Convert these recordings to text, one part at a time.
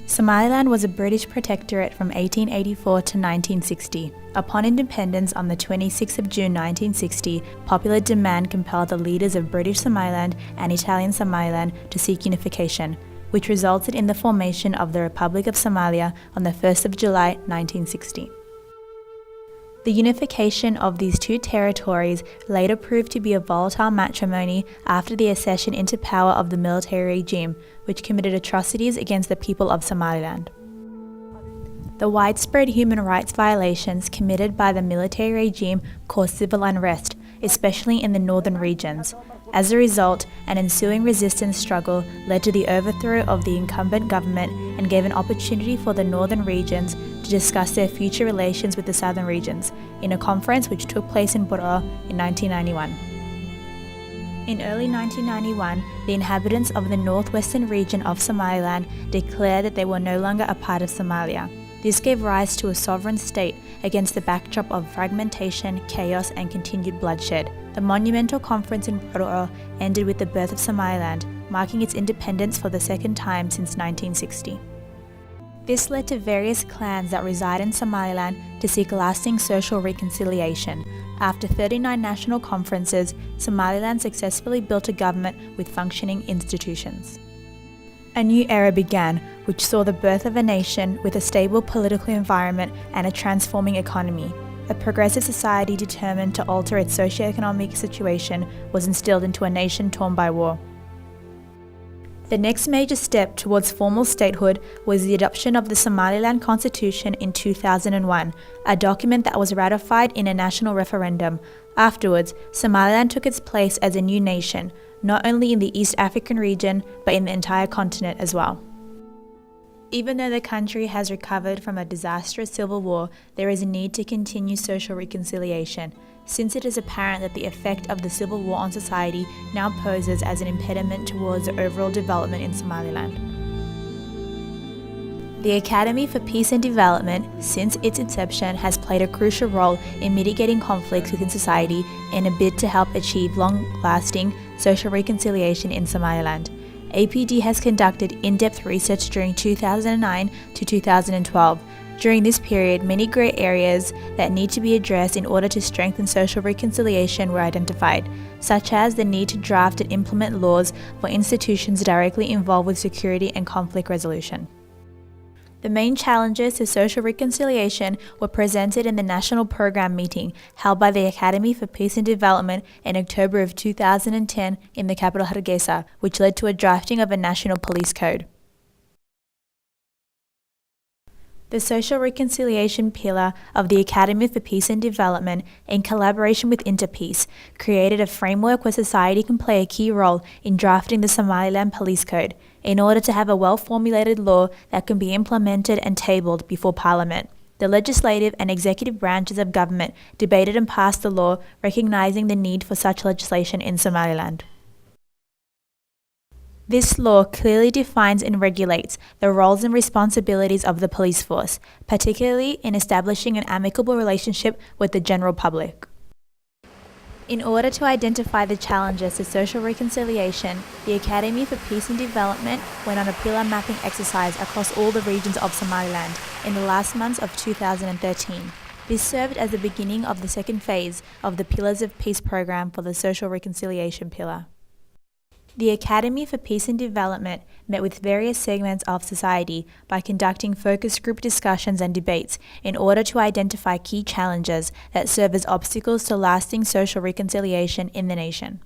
Somaliland was a British protectorate from 1884 to 1960. Upon independence on the 26th of June 1960, popular demand compelled the leaders of British Somaliland and Italian Somaliland to seek unification, which resulted in the formation of the Republic of Somalia on the 1st of July 1960. The unification of these two territories later proved to be a volatile matrimony after the accession into power of the military regime, which committed atrocities against the people of Somaliland. The widespread human rights violations committed by the military regime caused civil unrest, especially in the northern regions. As a result, an ensuing resistance struggle led to the overthrow of the incumbent government and gave an opportunity for the northern regions to discuss their future relations with the southern regions in a conference which took place in Bordeaux in 1991. In early 1991, the inhabitants of the northwestern region of Somaliland declared that they were no longer a part of Somalia. This gave rise to a sovereign state against the backdrop of fragmentation, chaos, and continued bloodshed. The monumental conference in Bordeaux ended with the birth of Somaliland, marking its independence for the second time since 1960. This led to various clans that reside in Somaliland to seek lasting social reconciliation. After 39 national conferences, Somaliland successfully built a government with functioning institutions. A new era began, which saw the birth of a nation with a stable political environment and a transforming economy. A progressive society determined to alter its socio-economic situation was instilled into a nation torn by war. The next major step towards formal statehood was the adoption of the Somaliland Constitution in 2001, a document that was ratified in a national referendum. Afterwards, Somaliland took its place as a new nation, not only in the East African region, but in the entire continent as well. Even though the country has recovered from a disastrous civil war, there is a need to continue social reconciliation, since it is apparent that the effect of the civil war on society now poses as an impediment towards the overall development in Somaliland. The Academy for Peace and Development, since its inception, has played a crucial role in mitigating conflicts within society in a bid to help achieve long-lasting social reconciliation in Somaliland. APD has conducted in-depth research during 2009 to 2012. During this period, many grey areas that need to be addressed in order to strengthen social reconciliation were identified, such as the need to draft and implement laws for institutions directly involved with security and conflict resolution. The main challenges to social reconciliation were presented in the National Programme meeting held by the Academy for Peace and Development in October of 2010 in the capital Hargeisa, which led to a drafting of a national police code. The Social Reconciliation Pillar of the Academy for Peace and Development, in collaboration with Interpeace, created a framework where society can play a key role in drafting the Somaliland Police Code, in order to have a well-formulated law that can be implemented and tabled before Parliament. The legislative and executive branches of government debated and passed the law, recognising the need for such legislation in Somaliland. This law clearly defines and regulates the roles and responsibilities of the police force, particularly in establishing an amicable relationship with the general public. In order to identify the challenges to social reconciliation, the Academy for Peace and Development went on a pillar mapping exercise across all the regions of Somaliland in the last months of 2013. This served as the beginning of the second phase of the Pillars of Peace program for the Social Reconciliation Pillar. The Academy for Peace and Development met with various segments of society by conducting focus group discussions and debates in order to identify key challenges that serve as obstacles to lasting social reconciliation in the nation.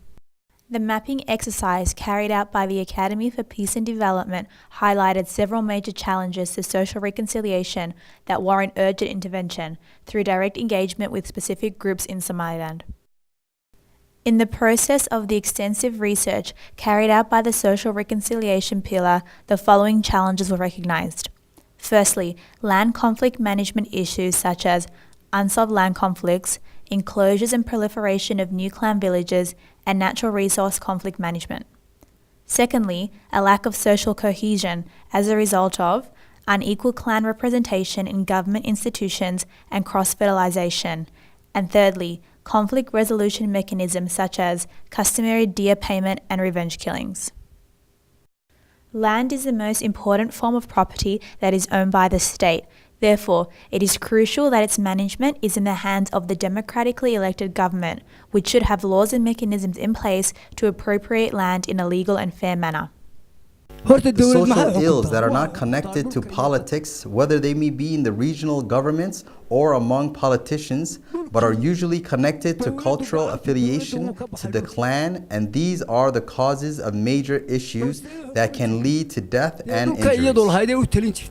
The mapping exercise carried out by the Academy for Peace and Development highlighted several major challenges to social reconciliation that warrant urgent intervention through direct engagement with specific groups in Somaliland. In the process of the extensive research carried out by the Social Reconciliation Pillar, the following challenges were recognized. Firstly, land conflict management issues such as unsolved land conflicts, enclosures and proliferation of new clan villages, and natural resource conflict management. Secondly, a lack of social cohesion as a result of unequal clan representation in government institutions and cross-fertilization. And thirdly, conflict resolution mechanisms such as customary deer payment and revenge killings. Land is the most important form of property that is owned by the state. Therefore, it is crucial that its management is in the hands of the democratically elected government, which should have laws and mechanisms in place to appropriate land in a legal and fair manner. The social ills that are not connected to politics, whether they may be in the regional governments or among politicians, but are usually connected to cultural affiliation, to the clan, and these are the causes of major issues that can lead to death and injuries.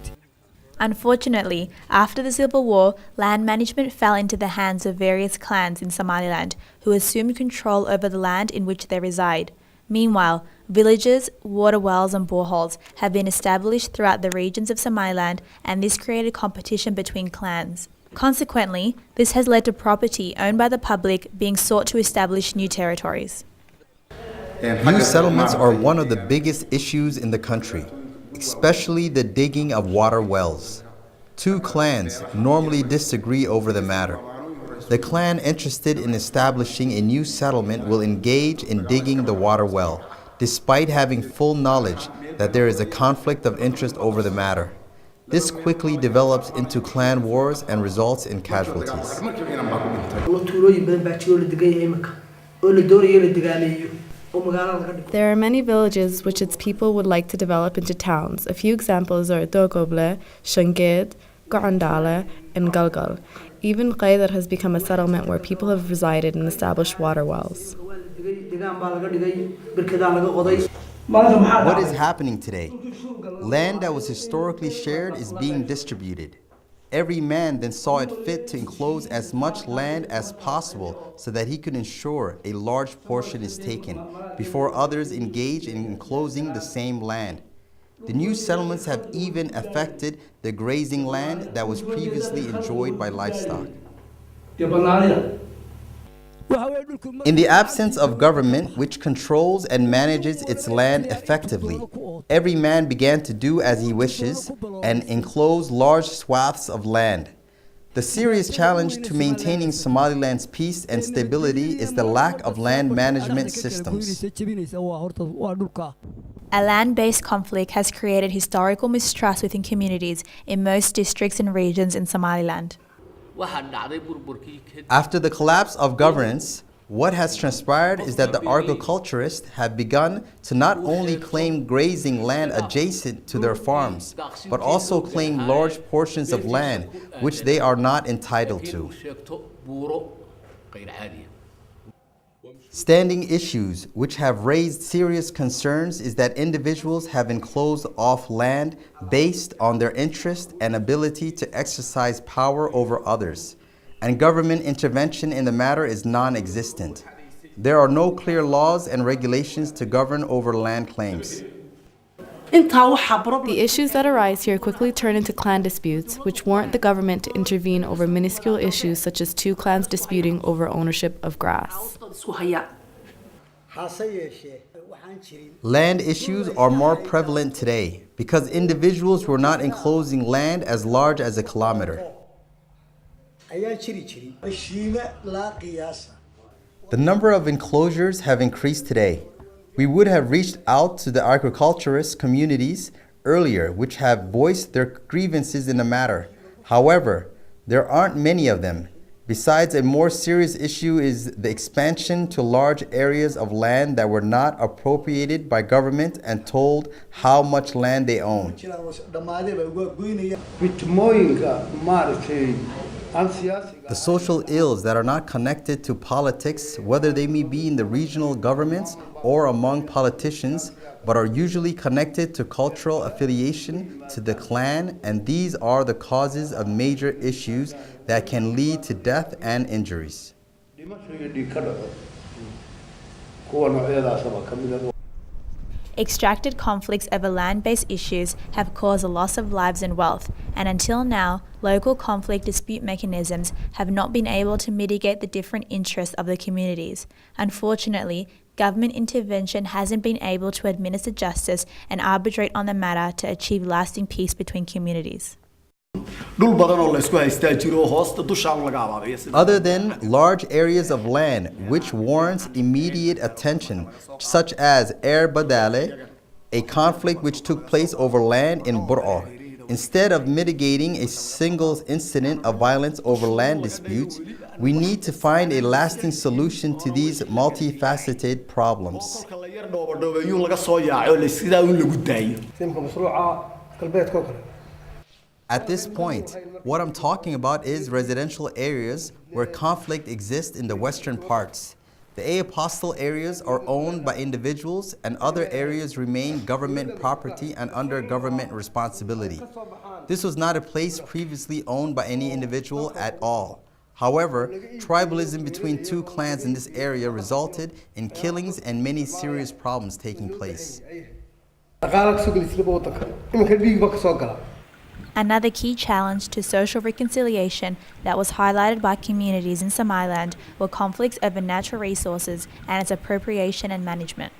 Unfortunately, after the Civil War, land management fell into the hands of various clans in Somaliland, who assumed control over the land in which they reside. Meanwhile, villages, water wells and boreholes have been established throughout the regions of Somaliland, and this created competition between clans. Consequently, this has led to property owned by the public being sought to establish new territories. New settlements are one of the biggest issues in the country, especially the digging of water wells. Two clans normally disagree over the matter. The clan interested in establishing a new settlement will engage in digging the water well, despite having full knowledge that there is a conflict of interest over the matter. This quickly develops into clan wars and results in casualties. There are many villages which its people would like to develop into towns. A few examples are Dogoble, Shungid, Gorandala, and Galgal. Even Qaidar has become a settlement where people have resided and established water wells. What is happening today? Land that was historically shared is being distributed. Every man then saw it fit to enclose as much land as possible so that he could ensure a large portion is taken before others engage in enclosing the same land. The new settlements have even affected the grazing land that was previously enjoyed by livestock. In the absence of government which controls and manages its land effectively, every man began to do as he wishes and enclose large swaths of land. The serious challenge to maintaining Somaliland's peace and stability is the lack of land management systems. A land-based conflict has created historical mistrust within communities in most districts and regions in Somaliland. After the collapse of governance, what has transpired is that the agriculturists have begun to not only claim grazing land adjacent to their farms, but also claim large portions of land which they are not entitled to. Standing issues which have raised serious concerns is that individuals have enclosed off land based on their interest and ability to exercise power over others, and government intervention in the matter is non-existent. There are no clear laws and regulations to govern over land claims. The issues that arise here quickly turn into clan disputes, which warrant the government to intervene over minuscule issues such as two clans disputing over ownership of grass. Land issues are more prevalent today because individuals were not enclosing land as large as a kilometer. The number of enclosures have increased today. We would have reached out to the agriculturist communities earlier, which have voiced their grievances in the matter. However, there aren't many of them. Besides, a more serious issue is the expansion to large areas of land that were not appropriated by government and told how much land they own. The social ills that are not connected to politics, whether they may be in the regional governments or among politicians, but are usually connected to cultural affiliation, to the clan, and these are the causes of major issues that can lead to death and injuries. Extracted conflicts over land-based issues have caused a loss of lives and wealth, and until now, local conflict dispute mechanisms have not been able to mitigate the different interests of the communities. Unfortunately, government intervention hasn't been able to administer justice and arbitrate on the matter to achieve lasting peace between communities. Other than large areas of land which warrants immediate attention, such as Badale, a conflict which took place over land in Bur'o. Instead of mitigating a single incident of violence over land disputes, we need to find a lasting solution to these multifaceted problems. At this point, what I'm talking about is residential areas where conflict exists in the western parts. The apostol areas are owned by individuals and other areas remain government property and under government responsibility. This was not a place previously owned by any individual at all. However, tribalism between two clans in this area resulted in killings and many serious problems taking place. Another key challenge to social reconciliation that was highlighted by communities in Somaliland were conflicts over natural resources and its appropriation and management.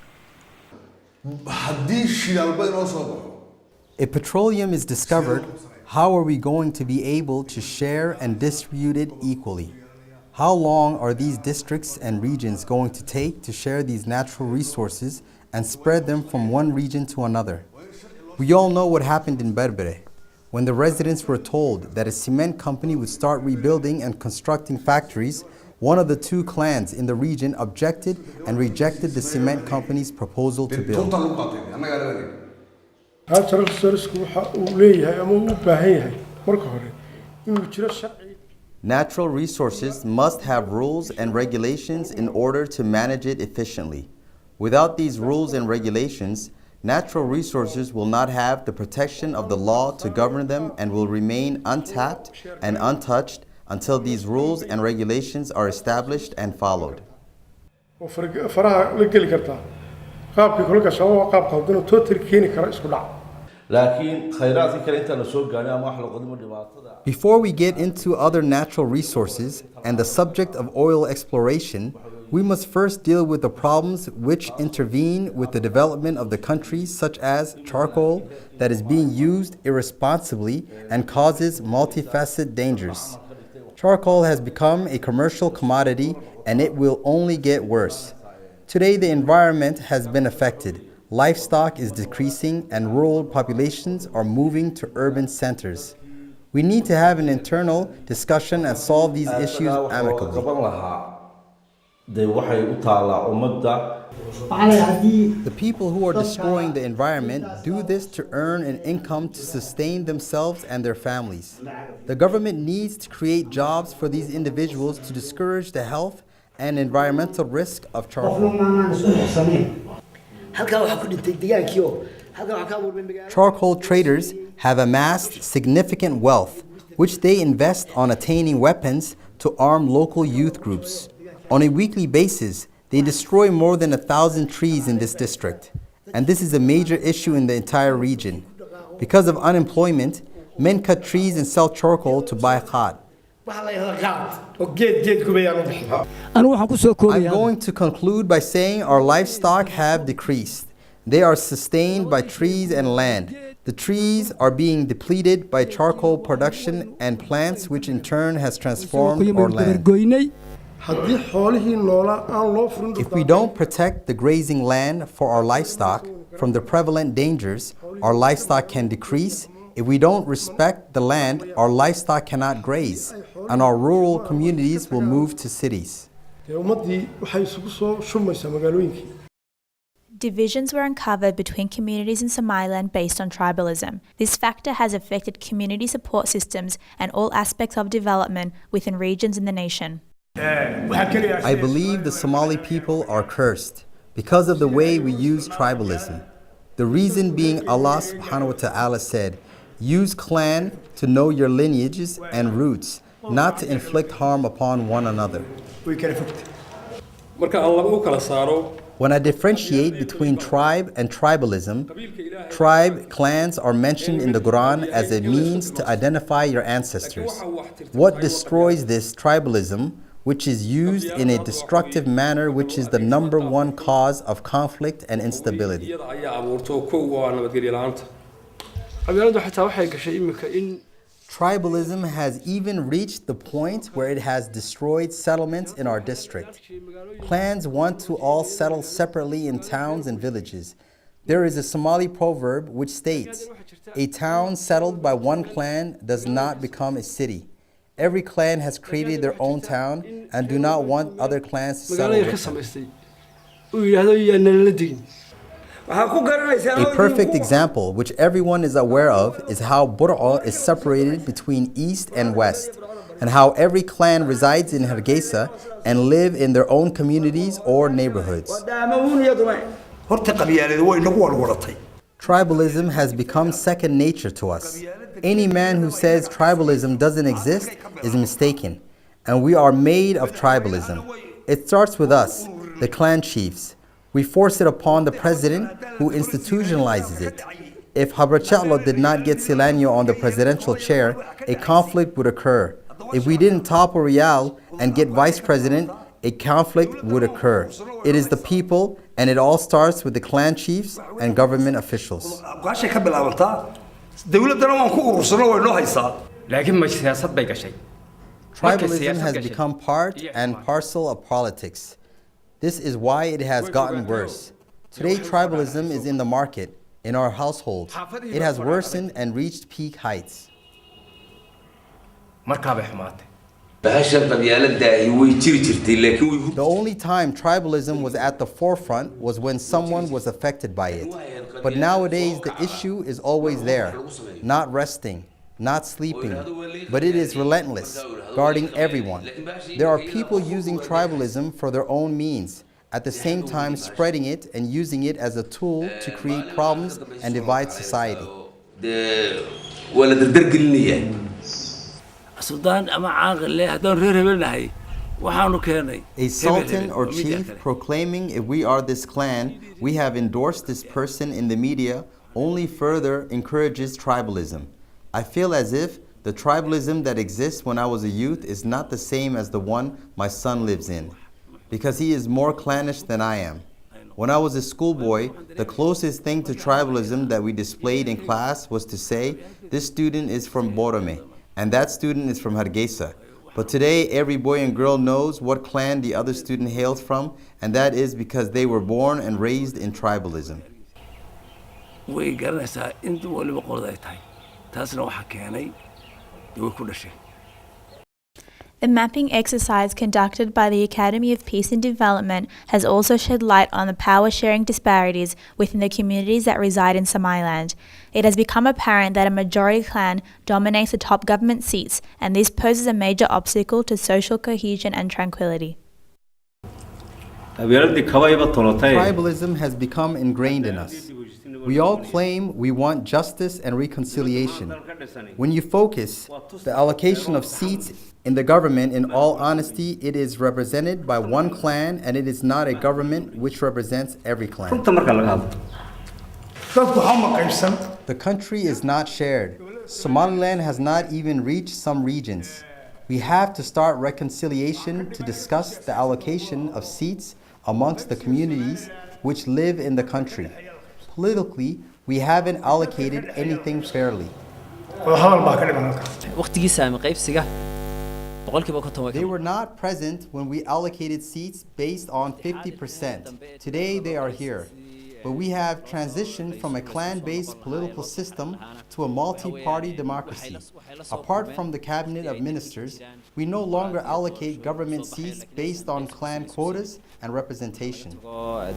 If petroleum is discovered, how are we going to be able to share and distribute it equally? How long are these districts and regions going to take to share these natural resources and spread them from one region to another? We all know what happened in Berbere, when the residents were told that a cement company would start rebuilding and constructing factories. One of the two clans in the region objected and rejected the cement company's proposal to build. Natural resources must have rules and regulations in order to manage it efficiently. Without these rules and regulations, natural resources will not have the protection of the law to govern them and will remain untapped and untouched until these rules and regulations are established and followed. Before we get into other natural resources and the subject of oil exploration, we must first deal with the problems which intervene with the development of the country, such as charcoal that is being used irresponsibly and causes multifaceted dangers. Charcoal has become a commercial commodity and it will only get worse. Today the environment has been affected. Livestock is decreasing and rural populations are moving to urban centers. We need to have an internal discussion and solve these issues amicably. The people who are destroying the environment do this to earn an income to sustain themselves and their families. The government needs to create jobs for these individuals to discourage the health and environmental risk of charcoal. Charcoal traders have amassed significant wealth, which they invest on attaining weapons to arm local youth groups. On a weekly basis, they destroy more than 1,000 trees in this district, and this is a major issue in the entire region. Because of unemployment, men cut trees and sell charcoal to buy khat. I'm going to conclude by saying our livestock have decreased. They are sustained by trees and land. The trees are being depleted by charcoal production and plants, which in turn has transformed our land. If we don't protect the grazing land for our livestock from the prevalent dangers, our livestock can decrease. If we don't respect the land, our livestock cannot graze, and our rural communities will move to cities. Divisions were uncovered between communities in Somaliland based on tribalism. This factor has affected community support systems and all aspects of development within regions in the nation. I believe the Somali people are cursed because of the way we use tribalism. The reason being Allah subhanahu wa ta'ala said, use clan to know your lineages and roots, not to inflict harm upon one another. When I differentiate between tribe and tribalism, tribe clans are mentioned in the Quran as a means to identify your ancestors. What destroys this tribalism, which is used in a destructive manner, which is the number one cause of conflict and instability. Tribalism has even reached the point where it has destroyed settlements in our district. Clans want to all settle separately in towns and villages. There is a Somali proverb which states, "A town settled by one clan does not become a city." Every clan has created their own town and do not want other clans to settle with them. A perfect example, which everyone is aware of, is how Bur'a is separated between east and west, and how every clan resides in Hargeisa and live in their own communities or neighborhoods. Tribalism has become second nature to us. Any man who says tribalism doesn't exist is mistaken, and we are made of tribalism. It starts with us, the clan chiefs. We force it upon the president, who institutionalizes it. If Habrachalo did not get Silanyo on the presidential chair, a conflict would occur. If we didn't topple Rial and get vice president, a conflict would occur. It is the people, and it all starts with the clan chiefs and government officials. Tribalism has become part and parcel of politics. This is why it has gotten worse. Today, tribalism is in the market, in our households. It has worsened and reached peak heights. The only time tribalism was at the forefront was when someone was affected by it. But nowadays, the issue is always there, not resting, not sleeping, but it is relentless, guarding everyone. There are people using tribalism for their own means, at the same time spreading it and using it as a tool to create problems and divide society. A sultan or chief proclaiming, "If we are this clan, we have endorsed this person in the media," only further encourages tribalism. I feel as if the tribalism that exists when I was a youth is not the same as the one my son lives in, because he is more clannish than I am. When I was a schoolboy, the closest thing to tribalism that we displayed in class was to say, "This student is from Borome, and that student is from Hargeisa." But today, every boy and girl knows what clan the other student hails from, and that is because they were born and raised in tribalism. The mapping exercise conducted by the Academy of Peace and Development has also shed light on the power-sharing disparities within the communities that reside in Somaliland. It has become apparent that a majority clan dominates the top government seats, and this poses a major obstacle to social cohesion and tranquility. Tribalism has become ingrained in us. We all claim we want justice and reconciliation. When you focus the allocation of seats in the government, in all honesty, it is represented by one clan, and it is not a government which represents every clan. The country is not shared. Somaliland has not even reached some regions. We have to start reconciliation to discuss the allocation of seats amongst the communities which live in the country. Politically, we haven't allocated anything fairly. They were not present when we allocated seats based on 50%. Today they are here. But we have transitioned from a clan-based political system to a multi-party democracy. Apart from the cabinet of ministers, we no longer allocate government seats based on clan quotas and representation. Why?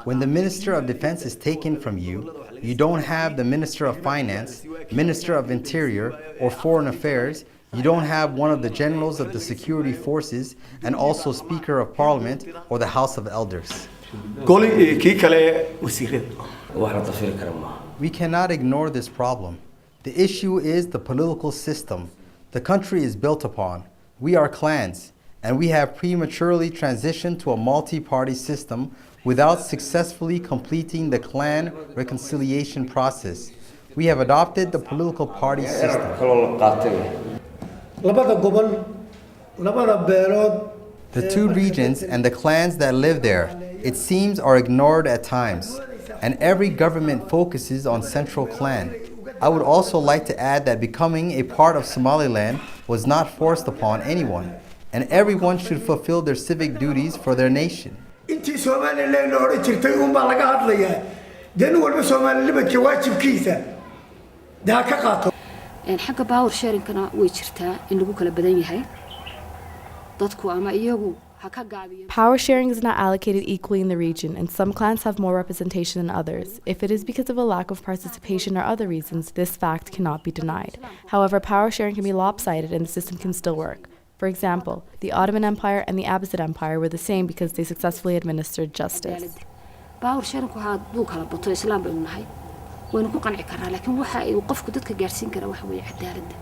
When the Minister of Defense is taken from you, you don't have the Minister of Finance, Minister of Interior, or Foreign Affairs. You don't have one of the generals of the security forces and also Speaker of Parliament or the House of Elders. We cannot ignore this problem. The issue is the political system the country is built upon. We are clans, and we have prematurely transitioned to a multi-party system without successfully completing the clan reconciliation process. We have adopted the political party system. The two regions and the clans that live there, it seems, are ignored at times, and every government focuses on central clan. I would also like to add that becoming a part of Somaliland was not forced upon anyone. and everyone should fulfill their civic duties for their nation. intii Somaliland hore jirtay baa laga hadlayaa dan walba Somaliland waajibkiisa daa ka qaato xagga power sharing kana way jirtaa in lagu kala badan yahay dadku ama iyagu Power sharing is not allocated equally in the region, and some clans have more representation than others. If it is because of a lack of participation or other reasons, this fact cannot be denied. However, power sharing can be lopsided and the system can still work. For example, the Ottoman Empire and the Abbasid Empire were the same because they successfully administered justice. Power sharing waxaa duu kala bato islaam baynu nahay waynu ku qanci karaa laakiin waxa uu qofku dadka gaarsiin kara waxa weeye cadaaladda.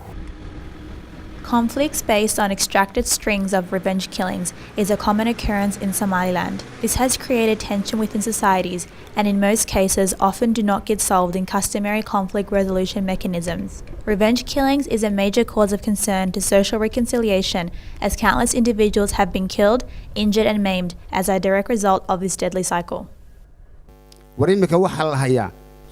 Conflicts based on extracted strings of revenge killings is a common occurrence in Somaliland. This has created tension within societies and in most cases often do not get solved in customary conflict resolution mechanisms. Revenge killings is a major cause of concern to social reconciliation as countless individuals have been killed, injured and maimed as a direct result of this deadly cycle.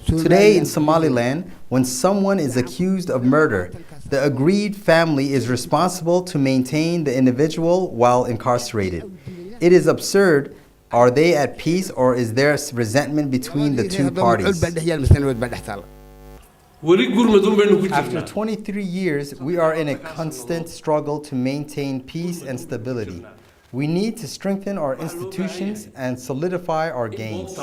Today in Somaliland, when someone is accused of murder, the aggrieved family is responsible to maintain the individual while incarcerated. It is absurd. Are they at peace or is there resentment between the two parties? After 23 years, we are in a constant struggle to maintain peace and stability. We need to strengthen our institutions and solidify our gains.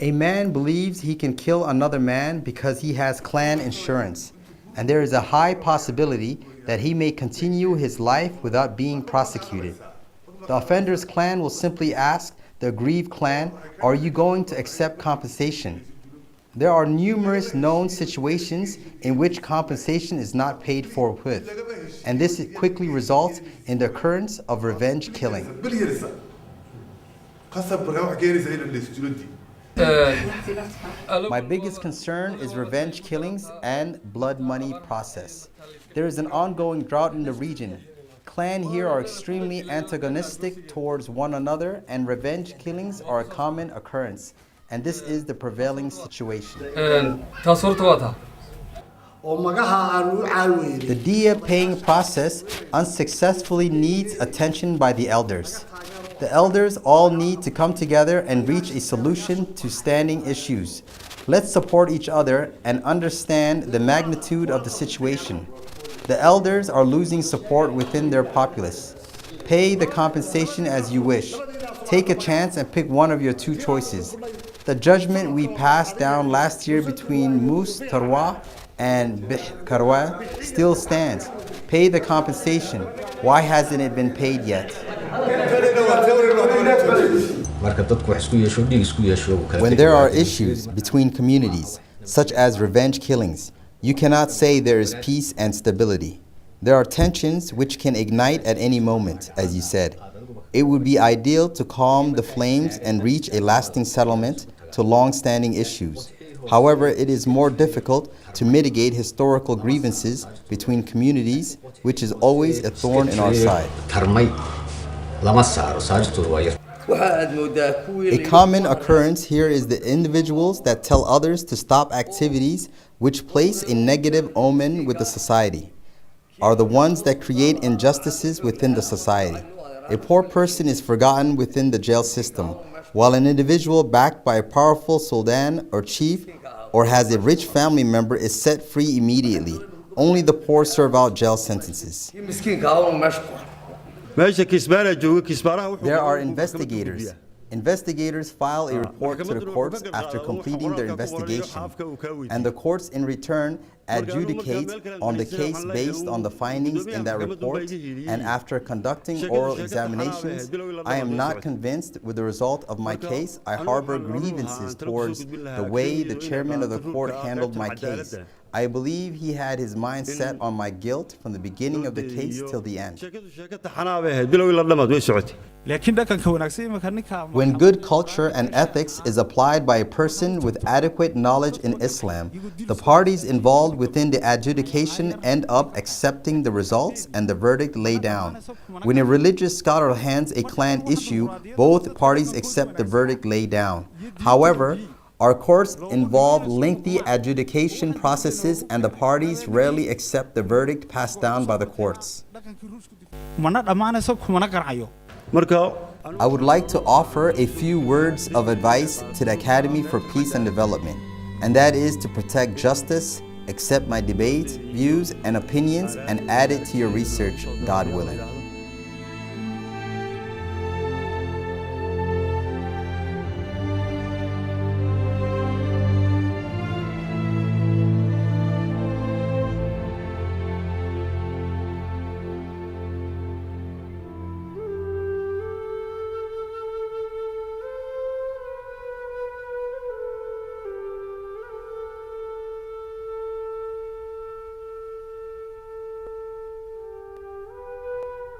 A man believes he can kill another man because he has clan insurance, and there is a high possibility that he may continue his life without being prosecuted. The offender's clan will simply ask the aggrieved clan, "Are you going to accept compensation?" There are numerous known situations in which compensation is not paid forthwith, and this quickly results in the occurrence of revenge killing. My biggest concern is revenge killings and blood money process. There is an ongoing drought in the region. Clans here are extremely antagonistic towards one another, and revenge killings are a common occurrence. And this is the prevailing situation. The diya paying process unsuccessfully needs attention by the elders. The elders all need to come together and reach a solution to standing issues. Let's support each other and understand the magnitude of the situation. The elders are losing support within their populace. Pay the compensation as you wish. Take a chance and pick one of your two choices. The judgment we passed down last year between Mus Tarwa and Bih Karwa still stands. Pay the compensation. Why hasn't it been paid yet? When there are issues between communities, such as revenge killings, you cannot say there is peace and stability. There are tensions which can ignite at any moment, as you said. It would be ideal to calm the flames and reach a lasting settlement to long-standing issues. However, it is more difficult to mitigate historical grievances between communities, which is always a thorn in our side. A common occurrence here is the individuals that tell others to stop activities which place a negative omen with the society, are the ones that create injustices within the society. A poor person is forgotten within the jail system, while an individual backed by a powerful sultan or chief or has a rich family member is set free immediately. Only the poor serve out jail sentences. There are investigators. Investigators file a report to the courts after completing their investigation, and the courts in return adjudicate on the case based on the findings in that report, and after conducting oral examinations, I am not convinced with the result of my case. I harbor grievances towards the way the chairman of the court handled my case. I believe he had his mind set on my guilt from the beginning of the case till the end. When good culture and ethics is applied by a person with adequate knowledge in Islam, the parties involved within the adjudication end up accepting the results and the verdict laid down. When a religious scholar hands a clan issue, both parties accept the verdict laid down. However, Our courts involve lengthy adjudication processes, and the parties rarely accept the verdict passed down by the courts. mana dhammaanayso kumana garcayo marka I would like to offer a few words of advice to the Academy for Peace and Development, and that is to protect justice, accept my debates, views, and opinions, and add it to your research, God willing.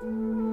Thank you.